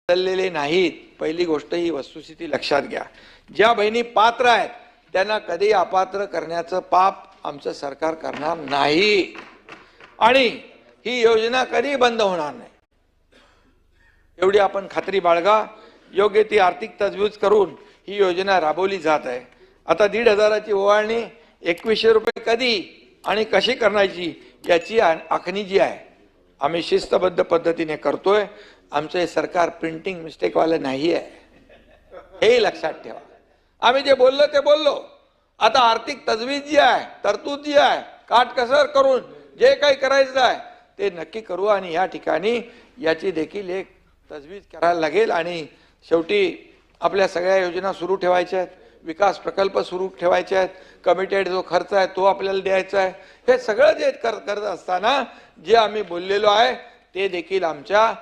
बदललेले नाहीत। पहिली गोष्ट ही वस्तुस्थिती लक्षात घ्या। ज्या बहिणी पात्र आहेत त्यांना कधी अपात्र करण्याचं पाप आमचं सरकार करणार नाही आणि ही योजना कधी बंद होणार नाही, एवढी आपण खात्री बाळगा। योग्य ती आर्थिक तजवीज करून ही योजना राबवली जात आहे। आता 1,500ची ओवाळणी 2100 रुपये कधी आणि कशी करण्याची याची आखणी जी आहे आम्ही शिस्तबद्ध पद्धतीने करतोय। आमचं हे सरकार प्रिंटिंग मिस्टेक वाले नाही आहे, हे लक्षात ठेवा। आम्ही जे बोललो ते बोललो। आता आर्थिक तजवीज जी आहे, तरतूद जी आहे, काटकसर करून जे काही करायचं आहे ते नक्की करू आणि या ठिकाणी याची देखील एक तजवीज करायला लागेल आणि शेवटी आपल्या सगळ्या योजना सुरू ठेवायच्या आहेत, विकास प्रकल्प सुरू ठेवायचे आहेत, कमिटेड जो खर्च आहे तो आपल्याला द्यायचा आहे। हे सगळं जे करत असताना जे आम्ही बोललेलो आहे ते देखील आमच्या